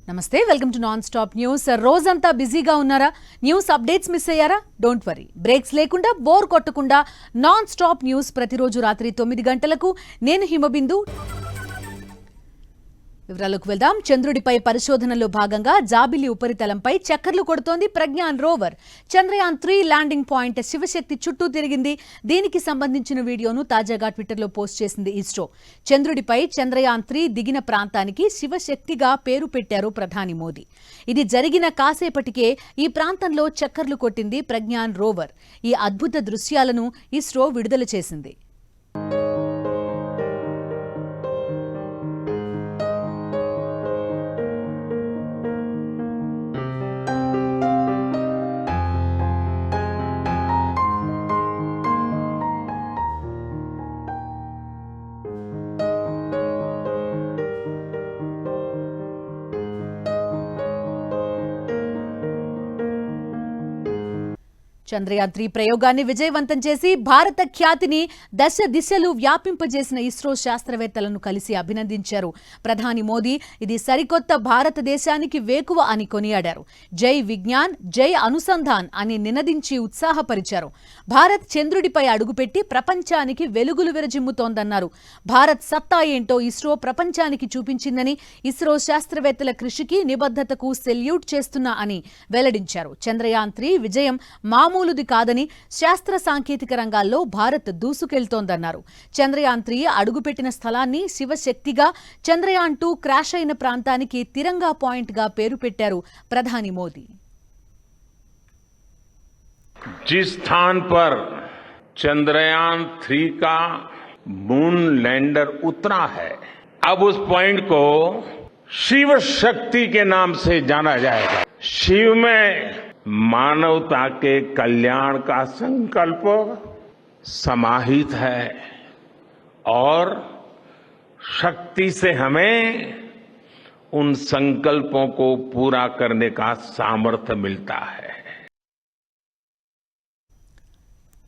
నమస్తే welcome to non stop news. రోజంతా బిజీగా ఉన్నారా? న్యూస్ అప్డేట్స్ మిస్ అయ్యారా? డోంట్ వరీ, బ్రేక్స్ లేకుండా బోర్ కొట్టకుండా నాన్ స్టాప్ న్యూస్ ప్రతిరోజు రాత్రి 9 గంటలకు నేను హిమబిందు. వివరాలకు వెళ్దాం. చంద్రుడిపై పరిశోధనలో భాగంగా జాబిలి ఉపరితలంపై చక్కర్లు కొడుతోంది Pragyan rover. Chandrayaan 3 landing point Shivshakti చుట్టూ తిరిగింది. దీనికి సంబంధించిన వీడియోను తాజాగా ట్విట్టర్లో పోస్ట్ చేసింది ఇస్రో. చంద్రుడిపై చంద్రయాన్ 3 దిగిన ప్రాంతానికి శివశక్తిగా పేరు పెట్టారు ప్రధాని మోదీ. ఇది జరిగిన కాసేపటికే ఈ ప్రాంతంలో చక్కర్లు కొట్టింది ప్రజ్ఞాన్ రోవర్. ఈ అద్భుత దృశ్యాలను ఇస్రో విడుదల చేసింది. చంద్రయాన్ 3 ప్రయోగాన్ని విజయవంతం చేసి భారత ఖ్యాతిని దశ దిశలు వ్యాపింపజేసిన ఇస్రో శాస్త్రవేత్తలను కలిసి అభినందించారు ప్రధాని మోదీ. ఇది సరికొత్త భారతదేశానికి వేకువ అని కొనియాడారు. జై విజ్ఞాన్, జై అనుసంధాన్ అని నినదించి ఉత్సాహపరిచారు. భారత్ చంద్రుడిపై అడుగుపెట్టి ప్రపంచానికి వెలుగులు విరజిమ్ముతోందన్నారు. భారత్ సత్తా ఏంటో ఇస్రో ప్రపంచానికి చూపించిందని, ఇస్రో శాస్త్రవేత్తల కృషికి నిబద్ధతకు సెల్యూట్ చేస్తున్నా అని వెల్లడించారు. చంద్రయాన్ 3 విజయం మామూలుది కాదని, శాస్త్ర సాంకేతిక రంగాల్లో భారత్ దూసుకెళ్తోందన్నారు. చంద్రయాన్ 3 అడుగుపెట్టిన స్థలాన్ని శివశక్తిగా, చంద్రయాన్ 2 క్రాష్ అయిన ప్రాంతానికి తిరంగా పాయింట్ గా పేరు పెట్టారు ప్రధాని మోదీ. जिस स्थान पर चंद्रयान 3 का मून लैंडर उतरा है, अब उस पॉइंट को शिव शक्ति के नाम से जाना जाएगा. शिव में मानवता के कल्याण का संकल्प समाहित है और शक्ति से हमें उन संकल्पों को पूरा करने का सामर्थ्य मिलता है.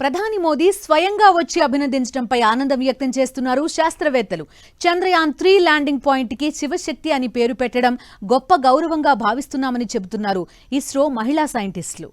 ప్రధాని మోదీ స్వయంగా వచ్చి అభినందించడంపై ఆనందం వ్యక్తం చేస్తున్నారు శాస్త్రవేత్తలు. చంద్రయాన్ 3 ల్యాండింగ్ పాయింట్ కి శివశక్తి అని పేరు పెట్టడం గొప్ప గౌరవంగా భావిస్తున్నామని చెబుతున్నారు ఇస్రో మహిళా సైంటిస్టులు.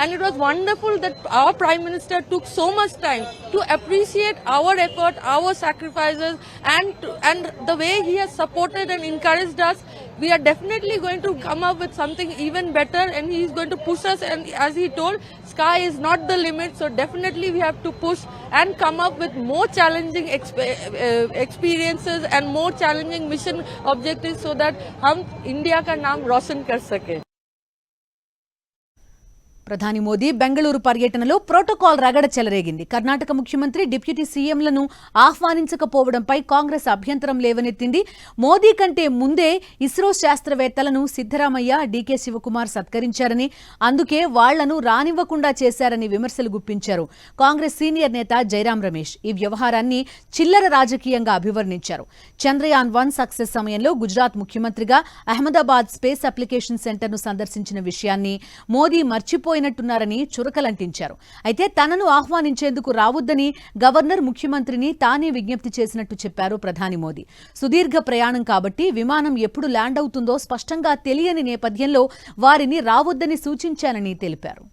And it was wonderful that our Prime Minister took so much time to appreciate our effort, our sacrifices, and the way he has supported and encouraged us. We are definitely going to come up with something even better, and he is going to push us. And as he told, sky is not the limit, so definitely we have to push and come up with more challenging experiences and more challenging mission objectives so that हम India का नाम रोशन कर सके. ప్రధాని మోదీ బెంగళూరు పర్యటనలో protocol రగడ చెలరేగింది. కర్ణాటక ముఖ్యమంత్రి deputy సీఎంలను ఆహ్వానించకపోవడంపై Congress అభ్యంతరం లేవనెత్తింది. మోదీ కంటే ముందే ఇస్రో శాస్త్రవేత్తలను సిద్దరామయ్య, డీకే శివకుమార్ సత్కరించారని, అందుకే వాళ్లను రానివ్వకుండా చేశారని విమర్శలు గుప్పించారు కాంగ్రెస్ సీనియర్ నేత జైరాం రమేష్. ఈ వ్యవహారాన్ని చిల్లర రాజకీయంగా అభివర్ణించారు. చంద్రయాన్ 1 సక్సెస్ సమయంలో గుజరాత్ ముఖ్యమంత్రిగా అహ్మదాబాద్ స్పేస్ అప్లికేషన్ సెంటర్ను సందర్శించిన విషయాన్ని మోదీ మర్చిపోయినట్టున్నారని చురకలంటించారు. అయితే తనను ఆహ్వానించేందుకు రావద్దని గవర్నర్ ముఖ్యమంత్రిని తానే విజ్ఞప్తి చేసినట్టు చెప్పారు ప్రధాని మోదీ. సుదీర్ఘ ప్రయాణం కాబట్టి విమానం ఎప్పుడు ల్యాండ్ అవుతుందో స్పష్టంగా తెలియని నేపథ్యంలో వారిని రావద్దని సూచించానని తెలిపారు.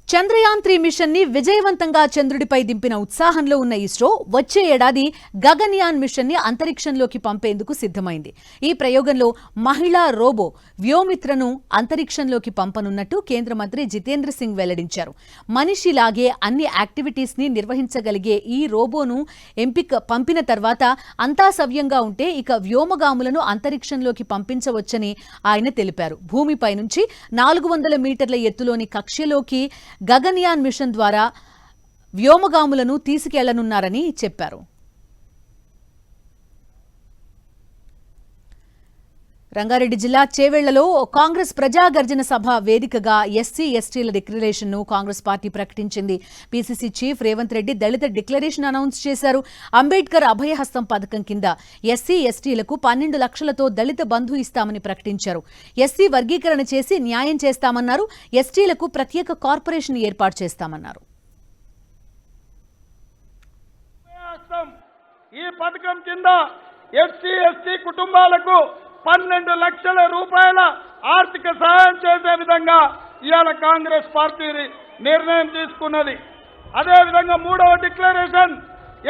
చంద్రయాన్ 3 మిషన్ ని విజయవంతంగా చంద్రుడిపై దింపిన ఉత్సాహంలో ఉన్న ఇస్రో వచ్చే ఏడాది గగన్యాన్ మిషన్ ని అంతరిక్షంలోకి పంపేందుకు సిద్ధమైంది. ఈ ప్రయోగంలో మహిళా రోబో వ్యోమిత్రను అంతరిక్షంలోకి పంపనున్నట్టు కేంద్ర మంత్రి జితేంద్ర సింగ్ వెల్లడించారు. మనిషిలాగే అన్ని యాక్టివిటీస్ ని నిర్వహించగలిగే ఈ రోబోను పంపిన తర్వాత అంతా సవ్యంగా ఉంటే ఇక వ్యోమగాములను అంతరిక్షంలోకి పంపించవచ్చని ఆయన తెలిపారు. భూమిపై నుంచి 400 మీటర్ల ఎత్తులోని కక్షలోకి గగన్యాన్ మిషన్ ద్వారా వ్యోమగాములను తీసుకెళ్లనున్నారని చెప్పారు. రంగారెడ్డి జిల్లా చేవెళ్లలో కాంగ్రెస్ ప్రజాగర్జన సభ వేదికగా ఎస్సీ ఎస్టీల డిక్లరేషన్ను కాంగ్రెస్ పార్టీ ప్రకటించింది. పీసీసీ చీఫ్ రేవంత్ రెడ్డి దళిత డిక్లరేషన్ అనౌన్స్ చేశారు. అంబేద్కర్ అభయహస్తం పథకం కింద ఎస్సీ ఎస్టీలకు 12 లక్షలతో దళిత బంధు ఇస్తామని ప్రకటించారు. ఎస్సీ వర్గీకరణ చేసి న్యాయం చేస్తామన్నారు. ఎస్టీలకు ప్రత్యేక కార్పొరేషన్ ఏర్పాటు చేస్తామన్నారు. ఈ పథకం కింద ఎస్సీ ఎస్టీ కుటుంబాలకు 12 లక్షల రూపాయల ఆర్థిక సహాయం చేసే విధంగా ఇవాళ కాంగ్రెస్ పార్టీ నిర్ణయం తీసుకున్నది. అదేవిధంగా 3వ డిక్లరేషన్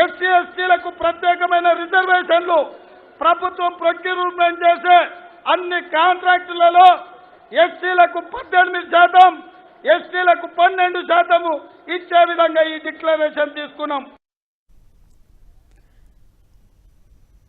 ఎస్సీ ఎస్టీలకు ప్రత్యేకమైన రిజర్వేషన్లు ప్రభుత్వం ప్రొక్యూర్మెంట్ చేసే అన్ని కాంట్రాక్టులలో ఎస్సీలకు 18%, ఎస్టీలకు 12% ఇచ్చే విధంగా ఈ డిక్లరేషన్ తీసుకున్నాం.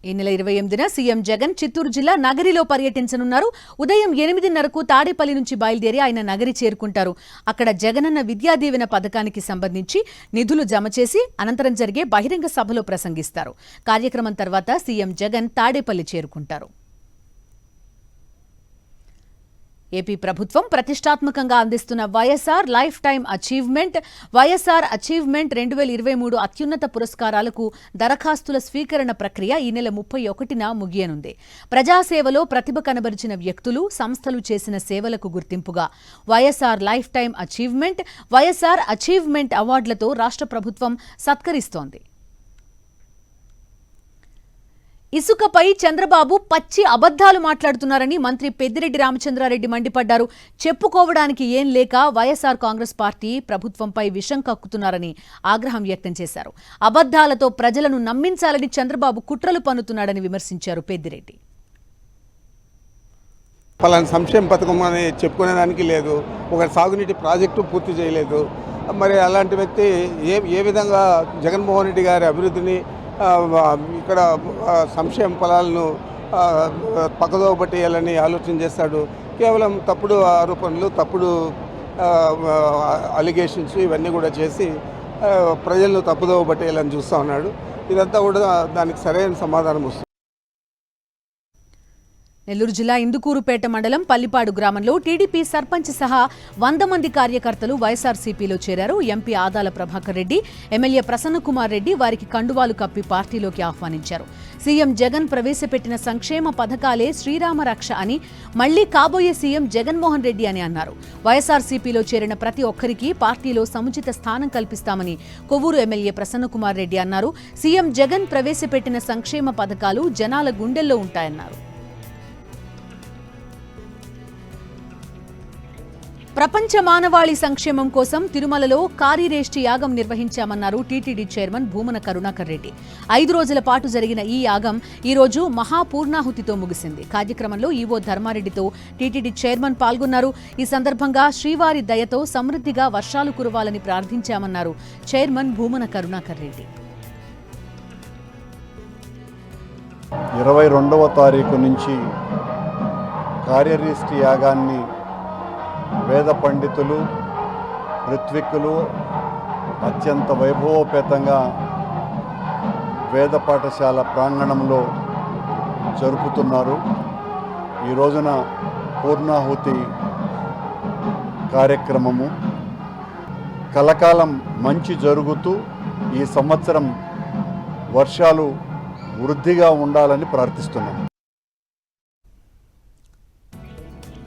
ఈ నెల 28న సీఎం జగన్ చిత్తూరు జిల్లా నగరిలో పర్యటించనున్నారు. ఉదయం 8:30కు తాడేపల్లి నుంచి బయలుదేరి ఆయన నగరి చేరుకుంటారు. అక్కడ జగనన్న విద్యా దీవెన పథకానికి సంబంధించి నిధులు జమ చేసి అనంతరం జరిగే బహిరంగ సభలో ప్రసంగిస్తారు. కార్యక్రమం తర్వాత సీఎం జగన్ తాడేపల్లి చేరుకుంటారు. ఏపీ ప్రభుత్వం ప్రతిష్టాత్మకంగా అందిస్తున్న YSR lifetime achievement, YSR achievement 2023 అత్యున్నత పురస్కారాలకు దరఖాస్తుల స్వీకరణ ప్రక్రియ ఈ నెల 31న ముగియనుంది. ప్రజాసేవలో ప్రతిభ కనబరిచిన వ్యక్తులు, సంస్థలు చేసిన సేవలకు గుర్తింపుగా YSR lifetime achievement, YSR achievement అవార్డులతో రాష్ట్ర ప్రభుత్వం సత్కరిస్తోంది. ఇసుకపై చంద్రబాబు పచ్చి అబద్దాలు మాట్లాడుతున్నారని మంత్రి పెద్దిరెడ్డి రామచంద్రారెడ్డి మండిపడ్డారు. చెప్పుకోవడానికి ఏం లేక వైఎస్ఆర్ కాంగ్రెస్ పార్టీ ప్రభుత్వంపై విషం కక్కుతున్నారని ఆగ్రహం వ్యక్తం చేశారు. అబద్దాలతో ప్రజలను నమ్మించాలని చంద్రబాబు కుట్రలు పన్నుతున్నాడని విమర్శించారు పెద్దిరెడ్డి. పలానా సంక్షేమ పథకం అని చెప్పుకునేదానికి లేదు, ఒక సాగునీటి ప్రాజెక్టు పూర్తి చేయలేదు. మరి అలాంటి వ్యక్తి ఏ విధంగా జగన్మోహన్ రెడ్డి గారి అభివృద్ధిని ఇక్కడ సంక్షేమ ఫలాలను పక్కదోవ పట్టేయాలని ఆలోచన చేస్తాడు. కేవలం తప్పుడు ఆరోపణలు, తప్పుడు అలిగేషన్స్ ఇవన్నీ కూడా చేసి ప్రజలను తప్పుదోవ పట్టేయాలని చూస్తూ ఉన్నాడు. ఇదంతా కూడా దానికి సరైన సమాధానం వస్తుంది. నెల్లూరు జిల్లా ఇందుకూరుపేట మండలం పల్లిపాడు గ్రామంలో టీడీపీ సర్పంచ్ సహా 100 మంది కార్యకర్తలు వైఎస్ఆర్సీపీలో చేరారు. ఎంపీ ఆదాల ప్రభాకర్ రెడ్డి, ఎమ్మెల్యే ప్రసన్నకుమార్ రెడ్డి వారికి కండువాలు కప్పి పార్టీలోకి ఆహ్వానించారు. సీఎం జగన్ ప్రవేశపెట్టిన సంక్షేమ పథకాలే శ్రీరామ రక్ష అని, మళ్లీ కాబోయే సీఎం జగన్మోహన్ రెడ్డి అని అన్నారు. వైఎస్ఆర్సీపీలో చేరిన ప్రతి ఒక్కరికి పార్టీలో సముచిత స్థానం కల్పిస్తామని కొవ్వూరు ఎమ్మెల్యే ప్రసన్నకుమార్ రెడ్డి అన్నారు. సీఎం జగన్ ప్రవేశపెట్టిన సంక్షేమ పథకాలు జనాల గుండెల్లో ఉంటాయన్నారు. ప్రపంచ మానవాళి సంక్షేమం కోసం తిరుమలలో కారీరేష్టి యాగం నిర్వహించామన్నారు టీటీడీ చైర్మన్ భూమన కరుణాకర్ రెడ్డి. 5 రోజుల పాటు జరిగిన ఈ యాగం ఈ రోజు మహాపూర్ణాహుతితో ముగిసింది. కార్యక్రమంలో ఈవో ధర్మారెడ్డితో టీటీడీ చైర్మన్ పాల్గొన్నారు. ఈ సందర్భంగా శ్రీవారి దయతో సమృద్ధిగా వర్షాలు కురవాలని ప్రార్థించామన్నారు చైర్మన్ భూమన కరుణాకర్ రెడ్డి. 22వ తారీఖు నుంచి కార్యరేష్టి యాగాన్ని వేద పండితులు, ఋత్విక్కులు అత్యంత వైభవోపేతంగా వేద పాఠశాల ప్రాంగణంలో జరుపుతున్నారు. ఈ రోజున పూర్ణాహుతి కార్యక్రమము కలకాలం మంచి జరుగుతూ ఈ సంవత్సరం వర్షాలు వృద్ధిగా ఉండాలని ప్రార్థిస్తున్నాం.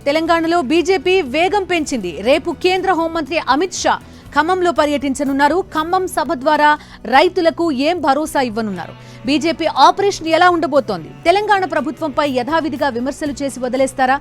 తెలంగాణలో బీజేపీ వేగం పెంచింది. రేపు కేంద్ర హోంమంత్రి అమిత్ షా ఖమ్మంలో పర్యటించనున్నారు. ఖమ్మం సభ ద్వారా రైతులకు ఏం భరోసా ఇవ్వనున్నారు? బీజేపీ ఆపరేషన్ ఎలా ఉండబోతోంది? తెలంగాణ ప్రభుత్వంపై యథావిధిగా విమర్శలు చేసి వదిలేస్తారా?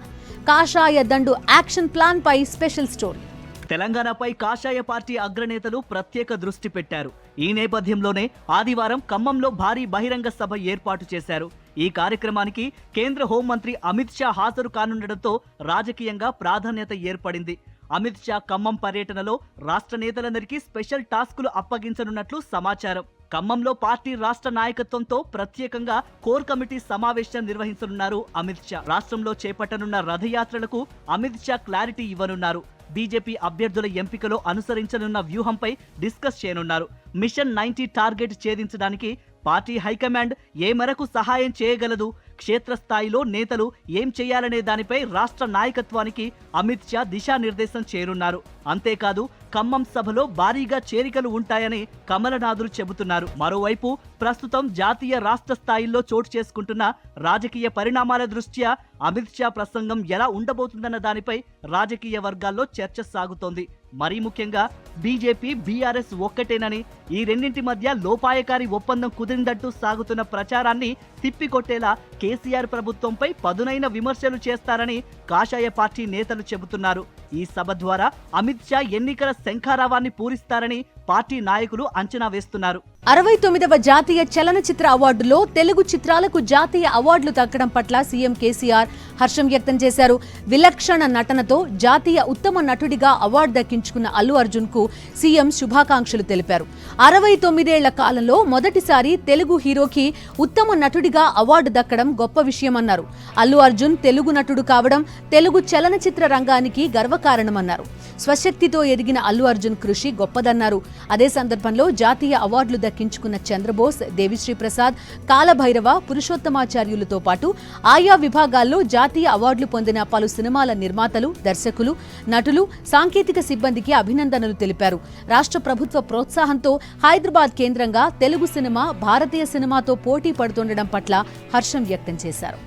కాషాయ దండు యాక్షన్ ప్లాన్ పై స్పెషల్ స్టోరీ. తెలంగాణపై కాషాయ పార్టీ అగ్రనేతలు ప్రత్యేక దృష్టి పెట్టారు. ఈ నేపథ్యంలోనే ఆదివారం ఖమ్మంలో భారీ బహిరంగ సభ ఏర్పాటు చేశారు. ఈ కార్యక్రమానికి కేంద్ర హోంమంత్రి అమిత్ షా హాజరు కానుండటంతో రాజకీయంగా ప్రాధాన్యత ఏర్పడింది. అమిత్ షా ఖమ్మం పర్యటనలో రాష్ట్ర నేతలందరికీ స్పెషల్ టాస్కులు అప్పగించనున్నట్లు సమాచారం. ఖమ్మంలో పార్టీ రాష్ట్ర నాయకత్వంతో ప్రత్యేకంగా కోర్ కమిటీ సమావేశం నిర్వహించనున్నారు అమిత్ షా. రాష్ట్రంలో చేపట్టనున్న రథయాత్రలకు అమిత్ షా క్లారిటీ ఇవ్వనున్నారు. బీజేపీ అభ్యర్థుల ఎంపికలో అనుసరించనున్న వ్యూహంపై డిస్కస్ చేయనున్నారు. మిషన్ 90 టార్గెట్ ఛేదించడానికి పార్టీ హైకమాండ్ ఏ మేరకు సహాయం చేయగలదు, క్షేత్రస్థాయిలో నేతలు ఏం చేయాలనే దానిపై రాష్ట్ర నాయకత్వానికి అమిత్ షా దిశానిర్దేశం చేయనున్నారు. అంతేకాదు ఖమ్మం సభలో భారీగా చేరికలు ఉంటాయని కమలనాథులు చెబుతున్నారు. మరోవైపు ప్రస్తుతం జాతీయ రాష్ట్ర స్థాయిల్లో చోటు చేసుకుంటున్న రాజకీయ పరిణామాల దృష్ట్యా అమిత్ షా ప్రసంగం ఎలా ఉండబోతుందన్న దానిపై రాజకీయ వర్గాల్లో చర్చ సాగుతోంది. మరీ ముఖ్యంగా బీజేపీ, బీఆర్ఎస్ ఒక్కటేనని, ఈ రెండింటి మధ్య లోపాయకారి ఒప్పందం కుదిరిందంటూ సాగుతున్న ప్రచారాన్ని తిప్పికొట్టేలా కేసీఆర్ ప్రభుత్వంపై పదునైన విమర్శలు చేస్తారని కాషాయ పార్టీ నేతలు చెబుతున్నారు. ఈ సభ ద్వారా అమిత్ షా ఎన్నికల శంఖారావాన్ని పూరిస్తారని పార్టీ నాయకులు అంచనా వేస్తున్నారు. 69వ జాతీయ చలనచిత్ర అవార్డులో తెలుగు చిత్రాలకు జాతీయ అవార్డులు దక్కడం పట్ల సీఎం కేసీఆర్ హర్షం వ్యక్తం చేశారు. విలక్షణ నటనతో జాతీయ ఉత్తమ నటుడిగా అవార్డు దక్కించుకున్న అల్లు అర్జున్ కు సీఎం శుభాకాంక్షలు తెలిపారు. 69 ఏళ్ల కాలంలో మొదటిసారి తెలుగు హీరోకి ఉత్తమ నటుడిగా అవార్డు దక్కడం గొప్ప విషయమన్నారు. అల్లు అర్జున్ తెలుగు నటుడు కావడం తెలుగు చలనచిత్ర రంగానికి గర్వకారణమన్నారు. స్వశక్తితో ఎదిగిన అల్లు అర్జున్ కృషి గొప్పదన్నారు. అదే సందర్భంలో జాతీయ అవార్డులు దక్కించుకున్న చంద్రబోస్, దేవిశ్రీ ప్రసాద్, కాలభైరవ, పురుషోత్తమాచార్యులతో పాటు ఆయా విభాగాల్లో జాతీయ అవార్డులు పొందిన పలు సినిమాల నిర్మాతలు, దర్శకులు, నటులు, సాంకేతిక సిబ్బందికి అభినందనలు తెలిపారు. రాష్ట్ర ప్రభుత్వ ప్రోత్సాహంతో హైదరాబాద్ కేంద్రంగా తెలుగు సినిమా భారతీయ సినిమాతో పోటీ పడుతుండడం పట్ల హర్షం వ్యక్తం చేశారు.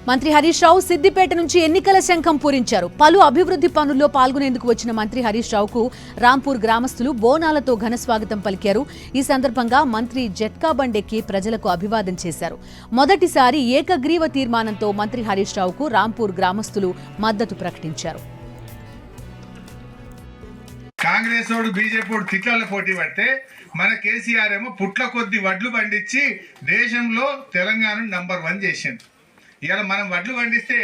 మంత్రి హరీష్ రావు సిద్దిపేట నుంచి ఎన్నికల శంఖం పూరించారు. పలు అభివృద్ధి పనుల్లో పాల్గొనేందుకు వచ్చిన మంత్రి హరీష్ రావుకు రాంపూర్ గ్రామస్తులు బోనాలతో ఘనస్వాగతం పలికారు. ఈ సందర్భంగా మంత్రి జట్కా బండెక్కి ప్రజలకు అభివాదం చేశారు. మొదటిసారి ఏకగ్రీవ తీర్మానంతో మంత్రి హరీష్ రావుకు రాంపూర్ గ్రామస్తులు మద్దతు ప్రకటించారు. కాంగ్రెస్ వాడు బీజేపీ వాడు తిట్లలో పోటీ పడితే మన కేసీఆర్ ఏమో పుట్ల కొద్ది వడ్లు పండించి దేశంలో తెలంగాణ నంబర్ 1 చేసింది. ఇవాళ మనం వడ్లు పండిస్తే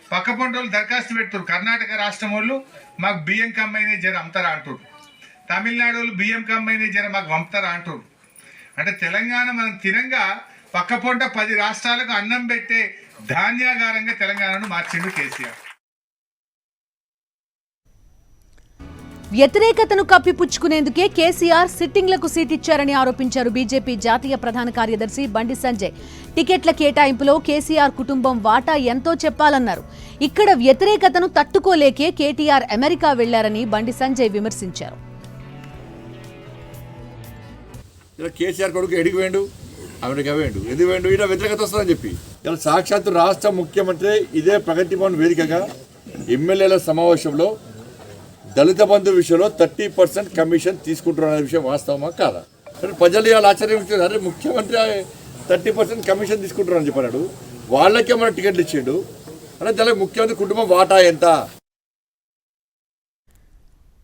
పక్క పంటలు దరఖాస్తు పెడుతున్నారు. కర్ణాటక రాష్ట్రం వాళ్ళు మాకు బియ్యం కమ్మైనా జర అమ్ముతారా అంటారు. తమిళనాడు వాళ్ళు బియ్యం కమ్మైనా జర మాకు పంపుతారా అంటారు. అంటే తెలంగాణ మనం తినంగా పక్క పంట 10 రాష్ట్రాలకు అన్నం పెట్టే ధాన్యాగారంగా తెలంగాణను మార్చిండు కేసీఆర్. వ్యతిరేకతను కప్పిపుచ్చుకునేందుకే కేసీఆర్ సిట్టింగ్లకు సీటిచ్చారని ఆరోపించారు బీజేపీ జాతీయ ప్రధాన కార్యదర్శి బండి సంజయ్. టికెట్ల కేటాయింపులో కేసీఆర్ కుటుంబం వాటా ఎంతో చెప్పాలన్నారు. ఇక్కడ వ్యతిరేకతను తట్టుకోలేకే కేటీఆర్ అమెరికా వెళ్లారని బండి సంజయ్ విమర్శించారు. కేసీఆర్ కొడుకు ఎడికి వేయండు, అమెరికా వేయండు, ఎందుకు వేయండు, ఇలా వ్యతిరేకత వస్తుందని చెప్పి ఇలా సాక్షాత్తు రాష్ట్ర ముఖ్యమంత్రి ఇదే ప్రగతి భవన్ వేదికగా ఎమ్మెల్యేల సమావేశంలో దళిత బంధు విషయంలో 30% కమిషన్ తీసుకుంటున్న విషయం వాస్తవమా కాదా? అంటే ప్రజలు ఇవాళ ఆశ్చర్యం, అరే ముఖ్యమంత్రి 30% కమిషన్ తీసుకుంటున్నారని చెప్పాడు. వాళ్ళకే మన టికెట్లు ఇచ్చిండు అంటే దానికి ముఖ్యమంత్రి కుటుంబం వాటా ఎంత?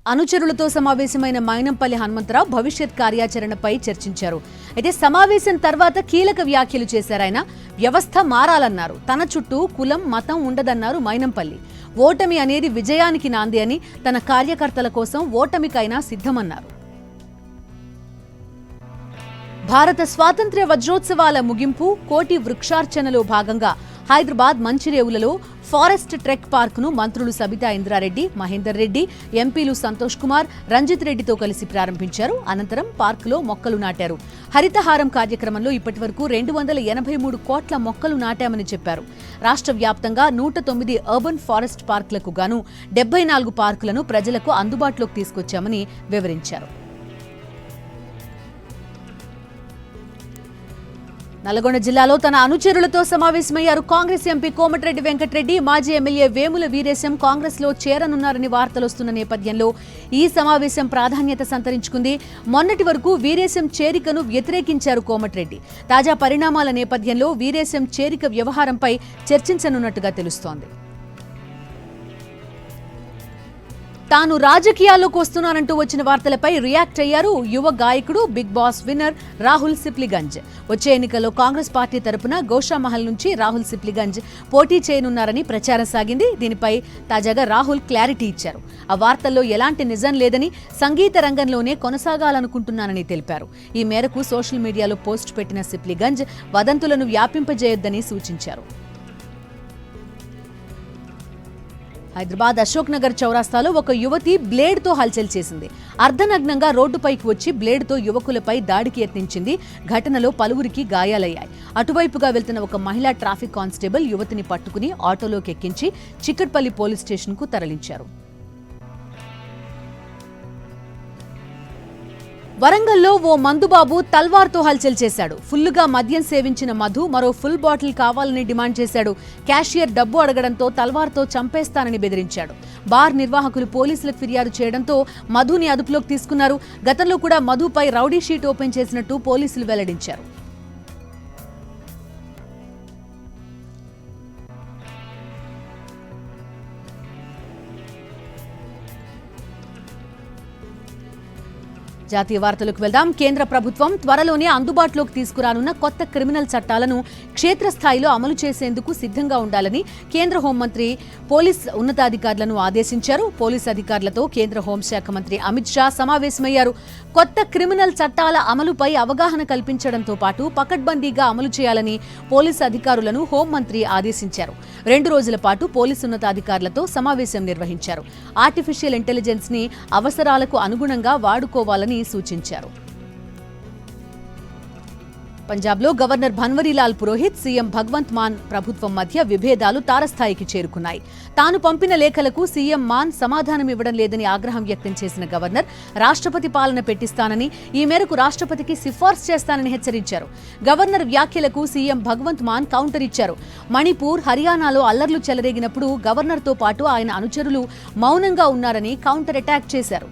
అనుచరులతో సమావేశమైన మైనంపల్లి హనుమంతరావు భవిష్యత్ కార్యాచరణపై చర్చించారు. అయితే సమావేశం తర్వాత కీలక వ్యాఖ్యలు చేశారాయన. వ్యవస్థ మారాలన్నారు. తన చుట్టూ కులం, మతం ఉండదన్నారు మైనంపల్లి. ఓటమి అనేది విజయానికి నాంది అని, తన కార్యకర్తల కోసం ఓటమికైనా సిద్ధమన్నారు. భారత స్వాతంత్ర్య వజ్రోత్సవాల ముగింపు కోటి వృక్షార్చనలో భాగంగా హైదరాబాద్ మంచిరేవులలో ఫారెస్ట్ ట్రెక్ పార్కును మంత్రులు సబితా ఇంద్రారెడ్డి, మహేందర్ రెడ్డి, ఎంపీలు సంతోష్ కుమార్, రంజిత్ రెడ్డితో కలిసి ప్రారంభించారు. అనంతరం పార్కులో మొక్కలు నాటారు. హరితహారం కార్యక్రమంలో ఇప్పటివరకు 283 కోట్ల మొక్కలు నాటామని చెప్పారు. రాష్ట్ర వ్యాప్తంగా 109 అర్బన్ ఫారెస్ట్ పార్కులకు గాను 74 పార్కులను ప్రజలకు అందుబాటులోకి తీసుకొచ్చామని వివరించారు. నల్గొండ జిల్లాలో తన అనుచరులతో సమావేశమయ్యారు కాంగ్రెస్ ఎంపీ కోమటిరెడ్డి వెంకటరెడ్డి. మాజీ ఎమ్మెల్యే వేముల వీరేశం కాంగ్రెస్ లో చేరనున్నారని వార్తలొస్తున్న నేపథ్యంలో ఈ సమావేశం ప్రాధాన్యత సంతరించుకుంది. మొన్నటి వరకు వీరేశం చేరికను వ్యతిరేకించారు కోమటిరెడ్డి. తాజా పరిణామాల నేపథ్యంలో వీరేశం చేరిక వ్యవహారంపై చర్చించనున్నట్టుగా తెలుస్తోంది. తాను రాజకీయాల్లోకి వస్తున్నానంటూ వచ్చిన వార్తలపై రియాక్ట్ అయ్యారు యువ గాయకుడు, Bigg Boss winner Rahul Sipligunj. వచ్చే ఎన్నికల్లో కాంగ్రెస్ పార్టీ తరపున గోషామహల్ నుంచి రాహుల్ సిప్లిగంజ్ పోటీ చేయనున్నారని ప్రచారం సాగింది. దీనిపై తాజాగా రాహుల్ క్లారిటీ ఇచ్చారు. ఆ వార్తల్లో ఎలాంటి నిజం లేదని, సంగీత రంగంలోనే కొనసాగాలనుకుంటున్నానని తెలిపారు. ఈ మేరకు సోషల్ మీడియాలో పోస్ట్ పెట్టిన సిప్లిగంజ్ వదంతులను వ్యాపింపజేయొద్దని సూచించారు. హైదరాబాద్ అశోక్ నగర్ చౌరాస్తాలో ఒక యువతి బ్లేడ్తో హల్చల్ చేసింది. అర్ధనగ్నంగా రోడ్డుపైకి వచ్చి బ్లేడ్తో యువకులపై దాడికి యత్నించింది. ఘటనలో పలువురికి గాయాలయ్యాయి. అటువైపుగా వెళ్తున్న ఒక మహిళా ట్రాఫిక్ కానిస్టేబుల్ యువతిని పట్టుకుని ఆటోలోకి ఎక్కించి చిక్కట్పల్లి పోలీస్ స్టేషన్కు తరలించారు. వరంగల్లో ఓ మందుబాబు తల్వార్తో హల్చల్ చేశాడు. ఫుల్లుగా మద్యం సేవించిన మధు మరో ఫుల్ బాటిల్ కావాలని డిమాండ్ చేశాడు. క్యాషియర్ డబ్బు అడగడంతో తల్వార్తో చంపేస్తానని బెదిరించాడు. బార్ నిర్వాహకులు పోలీసులకు ఫిర్యాదు చేయడంతో మధుని అదుపులోకి తీసుకున్నారు. గతంలో కూడా మధుపై రౌడీ షీట్ ఓపెన్ చేసినట్టు పోలీసులు వెల్లడించారు. జాతీయ వార్తలకు వెళ్దాం. కేంద్ర ప్రభుత్వం త్వరలోనే అందుబాటులోకి తీసుకురానున్న కొత్త క్రిమినల్ చట్టాలను క్షేత్రస్థాయిలో అమలు చేసేందుకు సిద్ధంగా ఉండాలని కేంద్ర హోంమంత్రి పోలీస్ ఉన్నతాధికారులను ఆదేశించారు. పోలీస్ అధికారులతో కేంద్ర హోంశాఖ మంత్రి అమిత్ షా సమావేశమయ్యారు. కొత్త క్రిమినల్ చట్టాల అమలుపై అవగాహన కల్పించడంతో పాటు పకడ్బందీగా అమలు చేయాలని పోలీస్ అధికారులను హోంమంత్రి ఆదేశించారు. 2 రోజుల పాటు పోలీసు ఉన్నతాధికారులతో సమావేశం నిర్వహించారు. ఆర్టిఫిషియల్ ఇంటెలిజెన్స్ ని అవసరాలకు అనుగుణంగా వాడుకోవాలని సూచించారు. పంజాబ్లో గవర్నర్ భన్వరీలాల్ పురోహిత్, సీఎం భగవంత్ మాన్ ప్రభుత్వం మధ్య విభేదాలు తారస్థాయికి చేరుకున్నాయి. తాను పంపిన లేఖలకు సీఎం మాన్ సమాధానమివ్వడం లేదని ఆగ్రహం వ్యక్తం చేసిన గవర్నర్ రాష్ట్రపతి పాలన పెట్టిస్తానని, ఈ మేరకు రాష్ట్రపతికి సిఫార్సు చేస్తానని హెచ్చరించారు. గవర్నర్ వ్యాఖ్యలకు సీఎం భగవంత్ మాన్ కౌంటర్ ఇచ్చారు. మణిపూర్, హర్యానాలో అల్లర్లు చెలరేగినప్పుడు గవర్నర్తో పాటు ఆయన అనుచరులు మౌనంగా ఉన్నారని కౌంటర్ అటాక్ చేశారు.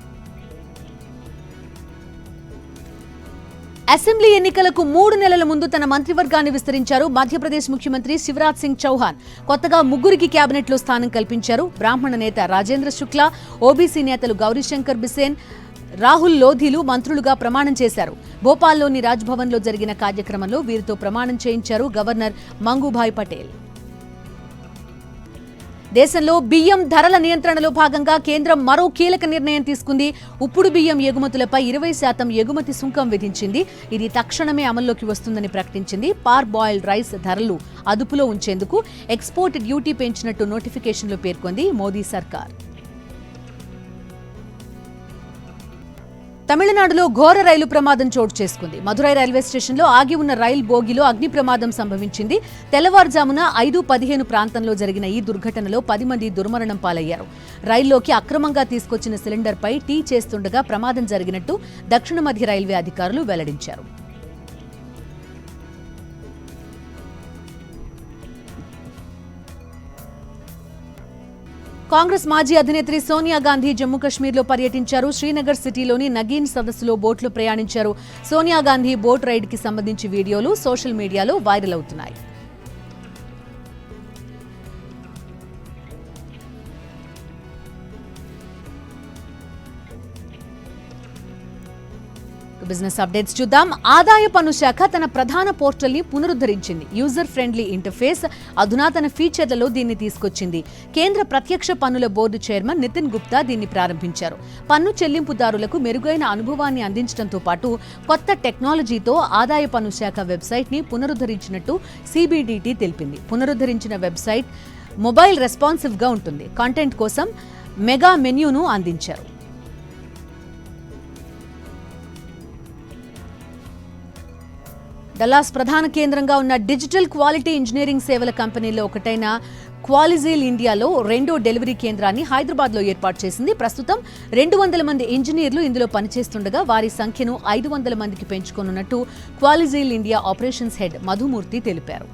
అసెంబ్లీ ఎన్నికలకు 3 నెలల ముందు తన మంత్రివర్గాన్ని విస్తరించారు మధ్యప్రదేశ్ ముఖ్యమంత్రి శివరాజ్ సింగ్ చౌహాన్. కొత్తగా 3 కేబినెట్లో స్థానం కల్పించారు. బ్రాహ్మణ నేత రాజేంద్ర శుక్లా, ఓబీసీ నేతలు గౌరీశంకర్ బిసేన్, రాహుల్ లోధీలు మంత్రులుగా ప్రమాణం చేశారు. భోపాల్లోని రాజ్భవన్లో జరిగిన కార్యక్రమంలో వీరితో ప్రమాణం చేయించారు గవర్నర్ మంగుభాయ్ పటేల్. దేశంలో బియ్యం ధరల నియంత్రణలో భాగంగా కేంద్రం మరో కీలక నిర్ణయం తీసుకుంది. ఉప్పుడు బియ్యం ఎగుమతులపై 20% ఎగుమతి సుంకం విధించింది. ఇది తక్షణమే అమల్లోకి వస్తుందని ప్రకటించింది. పార్ బాయిల్డ్ రైస్ ధరలు అదుపులో ఉంచేందుకు ఎక్స్పోర్ట్ డ్యూటీ పెంచినట్టు నోటిఫికేషన్లో పేర్కొంది మోదీ సర్కార్. తమిళనాడులో ఘోర రైలు ప్రమాదం చోటు చేసుకుంది. మదురై రైల్వే స్టేషన్లో ఆగి ఉన్న రైలు బోగిలో అగ్ని ప్రమాదం సంభవించింది. తెల్లవారుజామున 5:15 ప్రాంతంలో జరిగిన ఈ దుర్ఘటనలో 10 మంది దుర్మరణం పాలయ్యారు. రైల్లోకి అక్రమంగా తీసుకొచ్చిన సిలిండర్పై టీ చేస్తుండగా ప్రమాదం జరిగినట్టు దక్షిణ మధ్య రైల్వే అధికారులు వెల్లడించారు. కాంగ్రెస్ మాజీ అధినేత్రి సోనియా గాంధీ జమ్మూ కశ్మీర్లో పర్యటించారు. శ్రీనగర్ సిటీలోని నగీన్ సదస్సులో బోట్లో ప్రయాణించారు. సోనియా గాంధీ బోట్ రైడ్కి సంబంధించి వీడియోలు సోషల్ మీడియాలో వైరల్ అవుతున్నాయి. బిజినెస్ అప్డేట్స్ చూద్దాం. ఆదాయ పన్ను శాఖ తన ప్రధాన పోర్టల్ని పునరుద్ధరించింది. యూజర్ ఫ్రెండ్లీ ఇంటర్ఫేస్, అధునాతన ఫీచర్లలో దీన్ని తీసుకొచ్చింది. కేంద్ర ప్రత్యక్ష పన్నుల బోర్డు చైర్మన్ నితిన్ గుప్తా దీన్ని ప్రారంభించారు. పన్ను చెల్లింపుదారులకు మెరుగైన అనుభవాన్ని అందించడంతో పాటు కొత్త టెక్నాలజీతో ఆదాయ పన్ను శాఖ వెబ్సైట్ని పునరుద్ధరించినట్టు సిబిడిటి తెలిపింది. పునరుద్ధరించిన వెబ్సైట్ మొబైల్ రెస్పాన్సివ్గా ఉంటుంది. కంటెంట్ కోసం మెగా మెన్యూను అందించారు. డల్లాస్ ప్రధాన కేంద్రంగా ఉన్న డిజిటల్ క్వాలిటీ ఇంజనీరింగ్ సేవల కంపెనీలో ఒకటైన క్వాలిజీల్ ఇండియాలో 2వ డెలివరీ కేంద్రాన్ని హైదరాబాద్లో ఏర్పాటు చేసింది. ప్రస్తుతం 200 మంది ఇంజనీర్లు ఇందులో పనిచేస్తుండగా వారి సంఖ్యను 500 మందికి పెంచుకోనున్నట్టు క్వాలిజీల్ ఇండియా ఆపరేషన్స్ హెడ్ మధుమూర్తి తెలిపారు.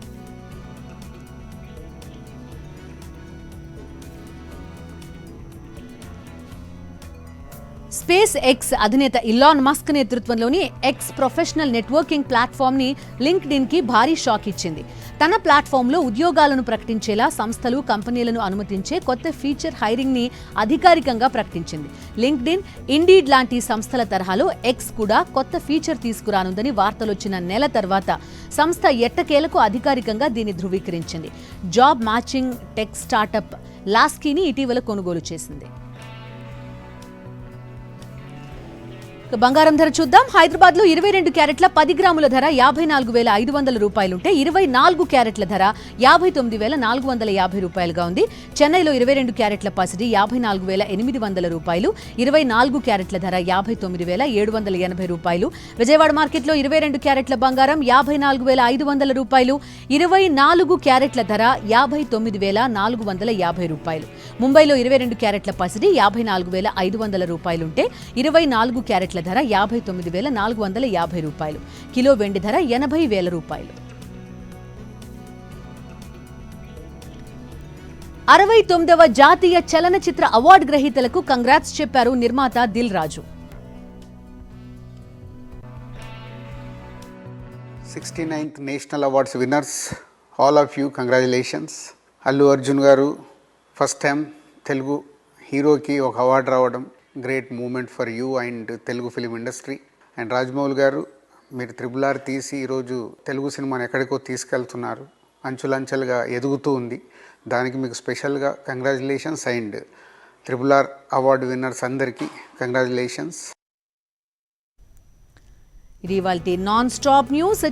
స్పేస్ ఎక్స్ అధినేత ఇలాన్ మస్క్ నేతృత్వంలోని ఎక్స్ ప్రొఫెషనల్ నెట్వర్కింగ్ ప్లాట్ఫామ్ ని లింక్డ్ఇన్ కి భారీ షాక్ ఇచ్చింది. తన ప్లాట్ఫామ్లో ఉద్యోగాలను ప్రకటించేలా సంస్థలు, కంపెనీలను అనుమతించే కొత్త ఫీచర్ హైరింగ్ ని అధికారికంగా ప్రకటించింది. లింక్డ్ఇన్, ఇండీడ్ లాంటి సంస్థల తరహాలో ఎక్స్ కూడా కొత్త ఫీచర్ తీసుకురానుందని వార్తలొచ్చిన నెల తర్వాత సంస్థ ఎట్టకేలకు అధికారికంగా దీన్ని ధృవీకరించింది. జాబ్ మ్యాచింగ్ టెక్ స్టార్టప్ లాస్కీని ఇటీవల కొనుగోలు చేసింది. ఇక బంగారం ధర చూద్దాం. హైదరాబాద్ లో 22 క్యారెట్ల 10 గ్రాముల ధర 54,500 రూపాయలుంటే 24 క్యారెట్ల ధర 59,450 రూపాయలుగా ఉంది. చెన్నైలో 22 క్యారెట్ల పసిడి 54,800 రూపాయలు, 24 క్యారెట్ల ధర 59,780 రూపాయలు. విజయవాడ మార్కెట్లో 22 క్యారెట్ల బంగారం 54,500 రూపాయలు, 24 క్యారెట్ల ధర 59,450 రూపాయలు. ముంబైలో 22 క్యారెట్ల పసిడి 54,500 రూపాయలుంటే 24 క్యారెట్ల ధర 59,450 రూపాయలు. కిలో వెండి ధర 80,000 రూపాయలు. 69వ జాతీయ చలనచిత్ర అవార్డు గ్రహీతలకు కంగ్రాట్స్ చెప్పారు నిర్మాత Dil Raju. 69th national awards winners, all of you congratulations. Allu Arjun garu first time Telugu హీరోకి ఒక అవార్డు రావడం great moment for you and Telugu film industry. And Rajamouli garu, మీరు RRR తీసి ఈరోజు తెలుగు సినిమాని ఎక్కడికో తీసుకెళ్తున్నారు, అంచులంచెలుగా ఎదుగుతూ ఉంది. దానికి మీకు స్పెషల్గా congratulations. And RRR award winners అందరికీ కంగ్రాచులేషన్స్. ఇది ఇవాల్టి నాన్ స్టాప్ న్యూస్.